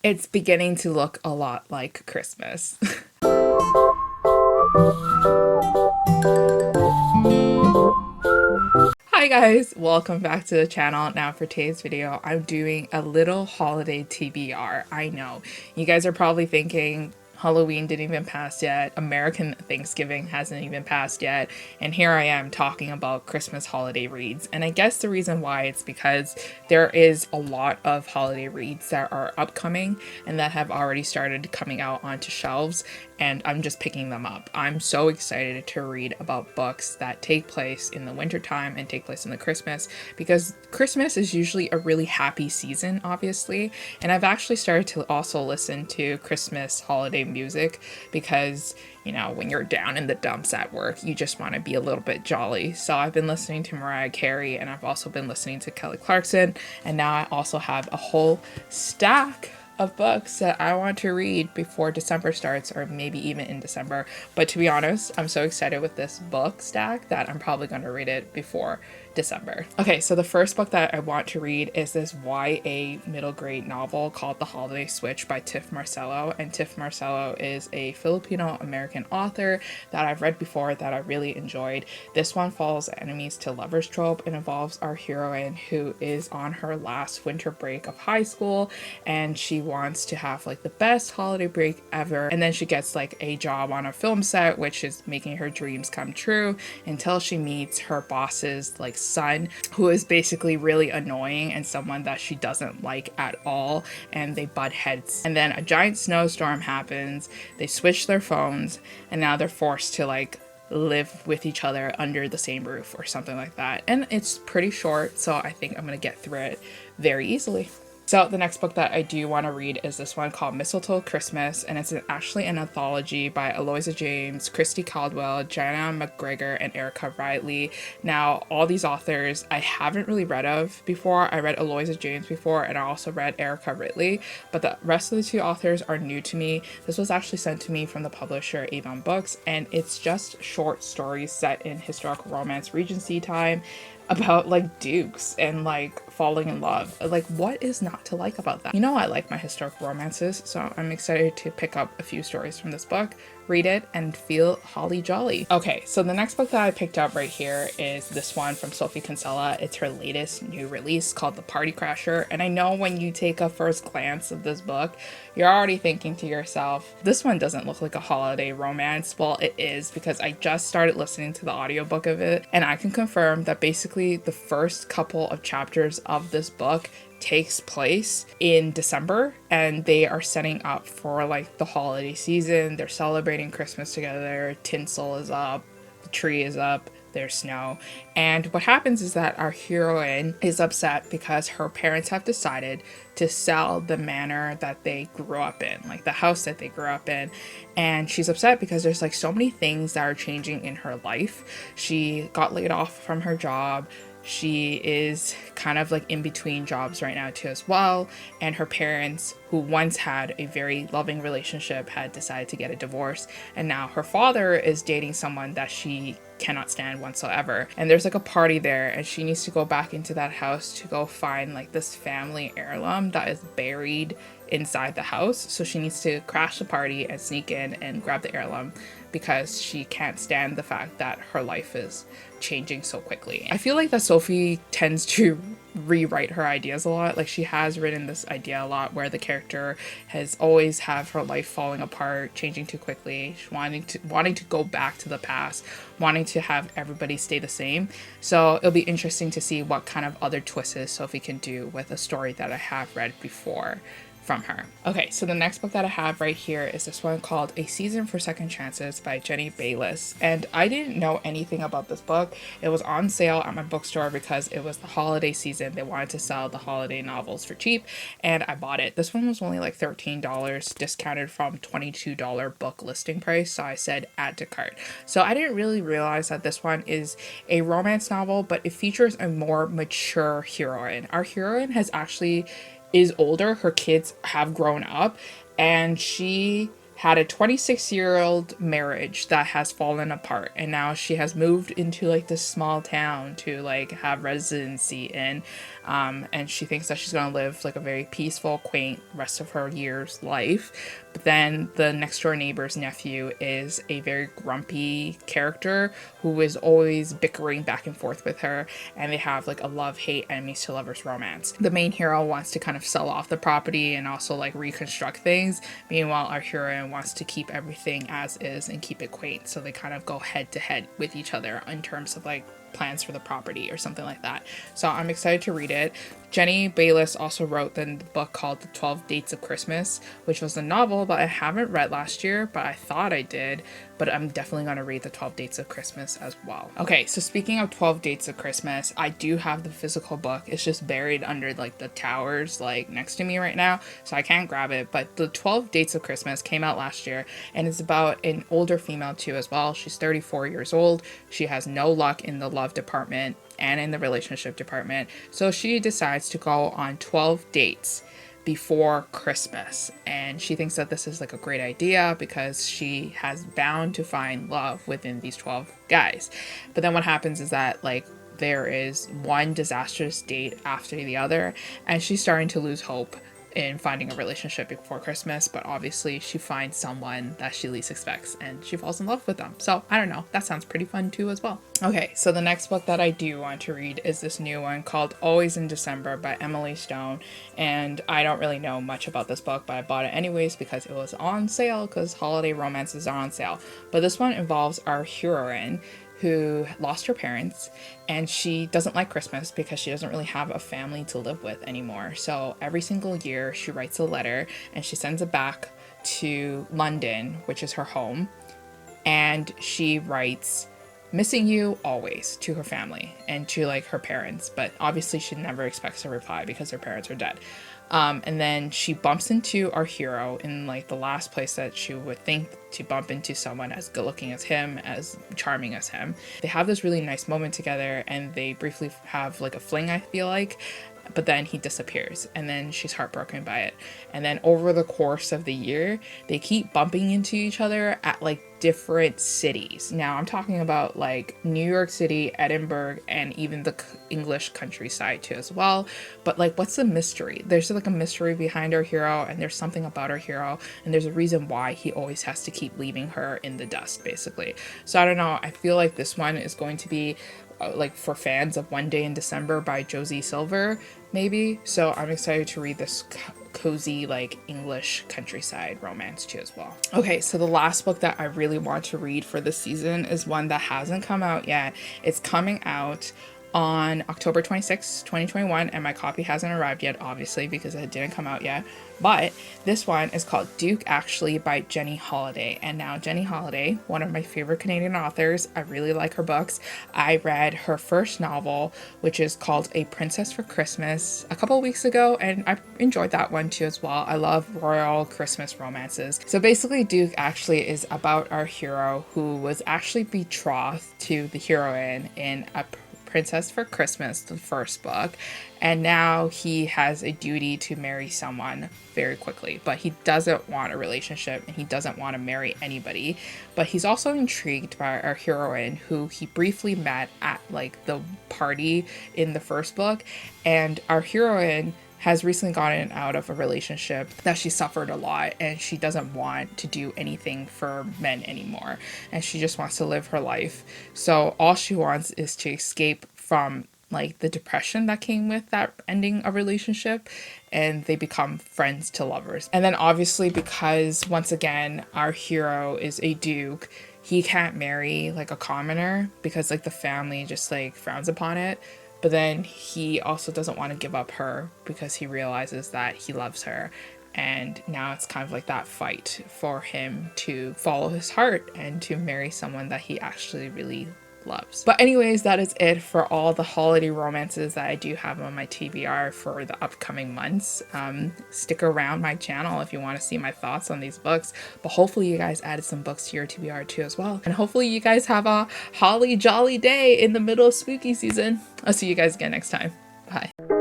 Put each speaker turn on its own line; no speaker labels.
It's beginning to look a lot like Christmas. Hi guys, welcome back to the channel. Now for today's video, I'm doing a little holiday TBR. I know, you guys are probably thinking, Halloween didn't even pass yet, American Thanksgiving hasn't even passed yet, and here I am talking about Christmas holiday reads. And I guess the reason why it's because there is a lot of holiday reads that are upcoming and that have already started coming out onto shelves, and I'm just picking them up. I'm so excited to read about books that take place in the wintertime and take place in the Christmas, because Christmas is usually a really happy season, obviously, and I've actually started to also listen to Christmas holiday music because, you know, when you're down in the dumps at work, you just want to be a little bit jolly. So I've been listening to Mariah Carey, and I've also been listening to Kelly Clarkson, and now I also have a whole stack of books that I want to read before December starts, or maybe even in December. But to be honest, I'm so excited with this book stack that I'm probably going to read it before December. Okay, so the first book that I want to read is this YA middle grade novel called The Holiday Switch by Tiff Marcello. And Tiff Marcello is a Filipino-American author that I've read before that I really enjoyed. This one follows the enemies to lovers trope and involves our heroine who is on her last winter break of high school, and she wants to have like the best holiday break ever, and then she gets like a job on a film set, which is making her dreams come true, until she meets her boss's like son, who is basically really annoying and someone that she doesn't like at all, and they butt heads. And then a giant snowstorm happens, they switch their phones, and now they're forced to like live with each other under the same roof or something like that. And it's pretty short, so I think I'm gonna get through it very easily. So the next book that I do want to read is this one called Mistletoe Christmas, and it's actually an anthology by Eloisa James, Christy Caldwell, Jana McGregor, and Erica Riley. Now, all these authors I haven't really read of before. I read Eloisa James before, and I also read Erica Riley, but the rest of the two authors are new to me. This was actually sent to me from the publisher Avon Books, and it's just short stories set in historical romance Regency time about like dukes and like falling in love. Like, what is not to like about that? You know, I like my historical romances, so I'm excited to pick up a few stories from this book, read it, and feel holly jolly. Okay, so the next book that I picked up right here is this one from Sophie Kinsella. It's her latest new release called The Party Crasher, and I know when you take a first glance of this book, you're already thinking to yourself, this one doesn't look like a holiday romance. Well, it is, because I just started listening to the audiobook of it, and I can confirm that basically the first couple of chapters of this book takes place in December, and they are setting up for like the holiday season. They're celebrating Christmas together, tinsel is up, the tree is up, there's snow. And what happens is that our heroine is upset because her parents have decided to sell the manor that they grew up in, like the house that they grew up in. And she's upset because there's like so many things that are changing in her life. She got laid off from her job. She is kind of like in between jobs right now too as well, and her parents, who once had a very loving relationship, had decided to get a divorce, and now her father is dating someone that she cannot stand whatsoever. And there's like a party there, and she needs to go back into that house to go find like this family heirloom that is buried inside the house. So she needs to crash the party and sneak in and grab the heirloom because she can't stand the fact that her life is changing so quickly. I feel like that Sophie tends to rewrite her ideas a lot. Like, she has written this idea a lot where the character has always have her life falling apart, changing too quickly, wanting to go back to the past, wanting to have everybody stay the same. So it'll be interesting to see what kind of other twists Sophie can do with a story that I have read before from her. Okay, so the next book that I have right here is this one called A Season for Second Chances by Jenny Bayless. And I didn't know anything about this book. It was on sale at my bookstore because it was the holiday season. They wanted to sell the holiday novels for cheap, and I bought it. This one was only like $13, discounted from $22 book listing price, so I said add to cart. So I didn't really realize that this one is a romance novel, but it features a more mature heroine. Our heroine is older, her kids have grown up, and she had a 26-year-old marriage that has fallen apart, and now she has moved into like this small town to like have residency in. and she thinks that she's going to live like a very peaceful, quaint rest of her year's life. But then the next door neighbor's nephew is a very grumpy character who is always bickering back and forth with her, and they have like a love-hate, enemies to lovers romance. The main hero wants to kind of sell off the property and also like reconstruct things. Meanwhile, our heroine wants to keep everything as is and keep it quaint. So they kind of go head to head with each other in terms of like plans for the property or something like that. So I'm excited to read it. Jenny Bayless also wrote the book called The 12 Dates of Christmas, which was a novel that I haven't read last year, but I thought I did. But I'm definitely going to read The 12 Dates of Christmas as well. Okay, so speaking of 12 Dates of Christmas, I do have the physical book. It's just buried under like the towers like next to me right now, so I can't grab it. But The 12 Dates of Christmas came out last year, and it's about an older female too as well. She's 34 years old. She has no luck in the love department and in the relationship department, so she decides to go on 12 dates before Christmas, and she thinks that this is like a great idea because she has bound to find love within these 12 guys. But then what happens is that like there is one disastrous date after the other, and she's starting to lose hope in finding a relationship before Christmas. But obviously she finds someone that she least expects and she falls in love with them. So I don't know, that sounds pretty fun too as well. Okay, so the next book that I do want to read is this new one called Always in December by Emily Stone. And I don't really know much about this book, but I bought it anyways because it was on sale, because holiday romances are on sale. But this one involves our heroine who lost her parents, and she doesn't like Christmas because she doesn't really have a family to live with anymore. So every single year she writes a letter and she sends it back to London, which is her home, and she writes "missing you always" to her family and to like her parents, but obviously she never expects a reply because her parents are dead. And then she bumps into our hero in like the last place that she would think to bump into someone as good looking as him, as charming as him. They have this really nice moment together and they briefly have like a fling, I feel like, but then he disappears and then she's heartbroken by it. And then over the course of the year, they keep bumping into each other at like different cities. Now I'm talking about like New York City, Edinburgh, and even the English countryside too as well. But like, what's the mystery? There's like a mystery behind our hero, and there's something about our hero, and there's a reason why he always has to keep leaving her in the dust basically. So I don't know, I feel like this one is going to be like for fans of One Day in December by Josie Silver maybe. So I'm excited to read this cozy like English countryside romance too as well. Okay, so the last book that I really want to read for this season is one that hasn't come out yet. It's coming out on October 26, 2021, and my copy hasn't arrived yet, obviously, because it didn't come out yet. But this one is called Duke Actually by Jenny Holiday. And now Jenny Holiday, one of my favorite Canadian authors, I really like her books. I read her first novel, which is called A Princess for Christmas, a couple weeks ago, and I enjoyed that one too as well. I love royal Christmas romances. So basically Duke Actually is about our hero who was actually betrothed to the heroine in A Princess for Christmas, the first book, and now he has a duty to marry someone very quickly, but he doesn't want a relationship and he doesn't want to marry anybody. But he's also intrigued by our heroine, who he briefly met at like the party in the first book, and our heroine has recently gotten out of a relationship that she suffered a lot, and she doesn't want to do anything for men anymore, and she just wants to live her life. So all she wants is to escape from like the depression that came with that ending a relationship, and they become friends to lovers. And then obviously, because once again our hero is a duke, he can't marry like a commoner because like the family just like frowns upon it. But then he also doesn't want to give up her because he realizes that he loves her. And now it's kind of like that fight for him to follow his heart and to marry someone that he actually really loves. But anyways, that is it for all the holiday romances that I do have on my TBR for the upcoming months. Stick around my channel if you want to see my thoughts on these books, but hopefully you guys added some books to your TBR too as well, and hopefully you guys have a holly jolly day in the middle of spooky season. I'll see you guys again next time. Bye.